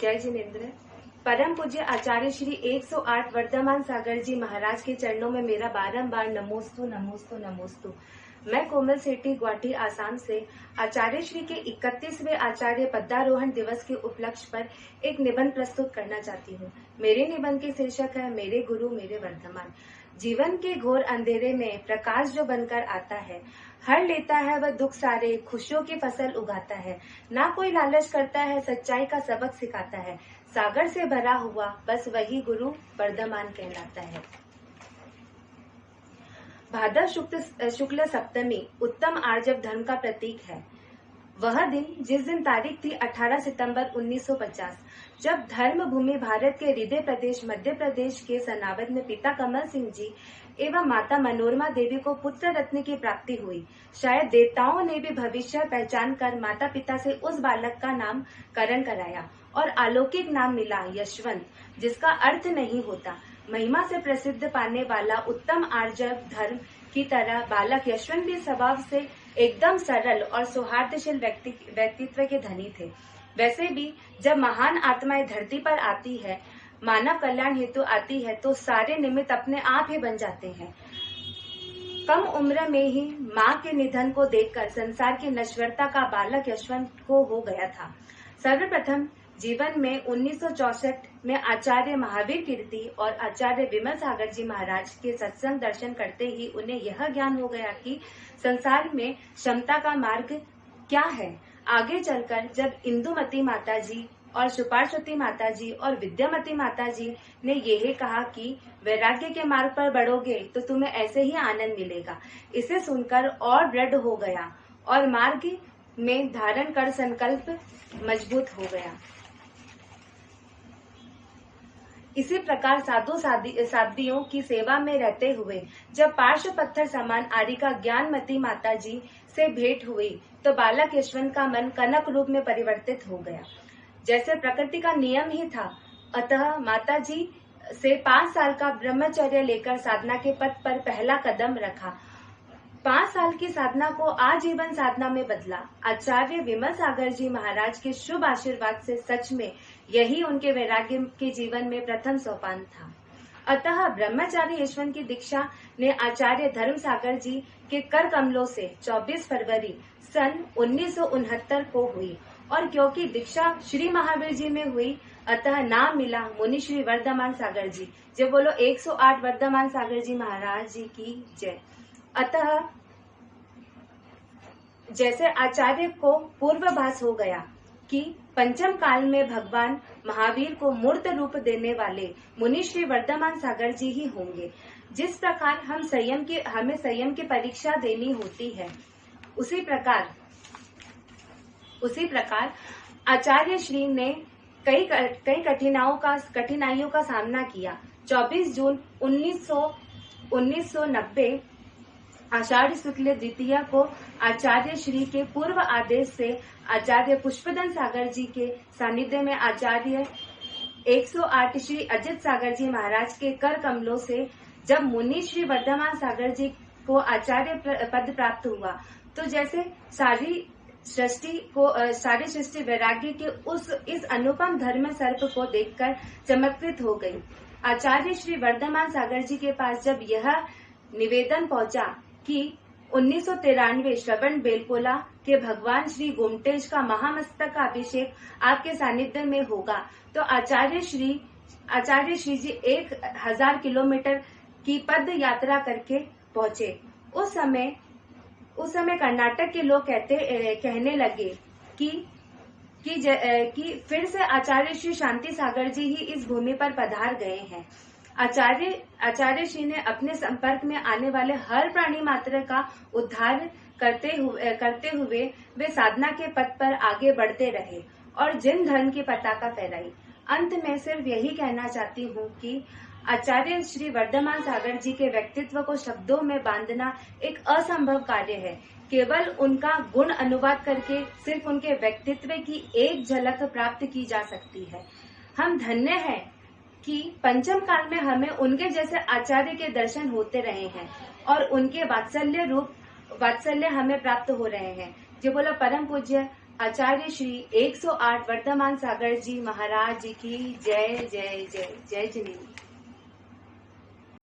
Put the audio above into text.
जय जिनेन्द्र। परम पूज्य आचार्य श्री 108 वर्धमान सागर जी महाराज के चरणों में मेरा बारंबार नमोस्तु नमोस्तु नमोस्तु। मैं कोमल सेठी गुवाहाटी आसाम से आचार्य श्री के 31वें आचार्य पदारोहण दिवस के उपलक्ष्य पर एक निबंध प्रस्तुत करना चाहती हूँ। मेरे निबंध के शीर्षक है मेरे गुरु मेरे वर्धमान। जीवन के घोर अंधेरे में प्रकाश जो बनकर आता है, हर लेता है वह दुख सारे, खुशियों की फसल उगाता है। ना कोई लालच करता है, सच्चाई का सबक सिखाता है। सागर से भरा हुआ बस वही गुरु वर्धमान कहलाता है। भाद्र शुक्ल सप्तमी उत्तम आर्जव धर्म का प्रतीक है। वह दिन जिस दिन तारीख थी 18 सितंबर 1950, जब धर्म भूमि भारत के हृदय प्रदेश मध्य प्रदेश के सनावद में पिता कमल सिंह जी एवं माता मनोरमा देवी को पुत्र रत्न की प्राप्ति हुई। शायद देवताओं ने भी भविष्य पहचान कर माता पिता से उस बालक का नाम करण कराया और अलौकिक नाम मिला यशवंत, जिसका अर्थ नहीं होता। महिमा से प्रसिद्ध पाने वाला उत्तम आर्जव धर्म की तरह बालक यशवंत भी स्वभाव से एकदम सरल और सौहार्दशील व्यक्तित्व के धनी थे। वैसे भी जब महान आत्माएं धरती पर आती है, मानव कल्याण हेतु आती है, तो सारे निमित्त अपने आप ही बन जाते हैं। कम उम्र में ही माँ के निधन को देखकर संसार की नश्वरता का बालक यशवंत को हो गया था। सर्वप्रथम जीवन में 1964 में आचार्य महावीर कीर्ति और आचार्य विमल सागर जी महाराज के सत्संग दर्शन करते ही उन्हें यह ज्ञान हो गया कि संसार में क्षमता का मार्ग क्या है। आगे चलकर जब इंदुमती माता जी और सुपार्श्वती माता जी और विद्यामती माता जी ने यही कहा कि वैराग्य के मार्ग पर बढ़ोगे तो तुम्हें ऐसे ही आनंद मिलेगा, इसे सुनकर और दृढ़ हो गया और मार्ग में धारण कर संकल्प मजबूत हो गया। इसी प्रकार साधु साध्वियों की सेवा में रहते हुए जब पार्श्व पत्थर समान आरिका ज्ञानमती माता जी से भेंट हुई तो बालक यशवंत का मन कनक रूप में परिवर्तित हो गया, जैसे प्रकृति का नियम ही था। अतः माता जी से 5 साल का ब्रह्मचर्य लेकर साधना के पथ पर पहला कदम रखा। 5 साल की साधना को आजीवन साधना में बदला। आचार्य विमल सागर जी महाराज के शुभ आशीर्वाद से सच में यही उनके वैराग्य के जीवन में प्रथम सोपान था। अतः ब्रह्मचारी यशवंत की दीक्षा ने आचार्य धर्म सागर जी के कर कमलों से 24 फरवरी सन 1969 को हुई और क्योंकि दीक्षा श्री महावीर जी में हुई, अतः नाम मिला मुनि श्री वर्धमान सागर जी। जब बोलो 108 वर्धमान सागर जी महाराज जी की जय। अतः जैसे आचार्य को पूर्वाभास हो गया कि पंचम काल में भगवान महावीर को मूर्त रूप देने वाले मुनि श्री वर्धमान सागर जी ही होंगे। जिस प्रकार हमें संयम की परीक्षा देनी होती है, उसी प्रकार आचार्य श्री ने कई कठिनाइयों का सामना किया। 24 जून 1990 आषाढ़ शुक्ल द्वितीया को आचार्य श्री के पूर्व आदेश से आचार्य पुष्पदन सागर जी के सानिध्य में आचार्य 108 श्री अजित सागर जी महाराज के कर कमलों से जब मुनि श्री वर्धमान सागर जी को आचार्य पद प्राप्त हुआ, तो जैसे सारी सृष्टि वैराग्य के इस अनुपम धर्म सर्प को देखकर चमत्कृत हो गई। आचार्य श्री वर्धमान सागर जी के पास जब यह निवेदन पहुंचा कि 1993 श्रवण बेलपोला के भगवान श्री गोमटेज का महामस्तक का अभिषेक आपके सानिध्य में होगा, तो आचार्य श्री जी 1000 किलोमीटर की पद यात्रा करके पहुंचे। उस समय कर्नाटक के लोग कहने लगे कि फिर से आचार्य श्री शांति सागर जी ही इस भूमि पर पधार गए हैं। आचार्य श्री ने अपने संपर्क में आने वाले हर प्राणी मात्र का उद्धार करते हुए वे साधना के पथ पर आगे बढ़ते रहे और जिन धर्म की पताका फहराई। अंत में सिर्फ यही कहना चाहती हूँ कि आचार्य श्री वर्धमान सागर जी के व्यक्तित्व को शब्दों में बांधना एक असंभव कार्य है। केवल उनका गुण अनुवाद करके सिर्फ उनके व्यक्तित्व की एक झलक प्राप्त की जा सकती है। हम धन्य हैं कि पंचम काल में हमें उनके जैसे आचार्य के दर्शन होते रहे हैं और उनके वात्सल्य हमें प्राप्त हो रहे हैं। जो बोला परम पूज्य आचार्य श्री 108 वर्धमान सागर जी महाराज जी की जय जय जय जय जिनेन्द्र।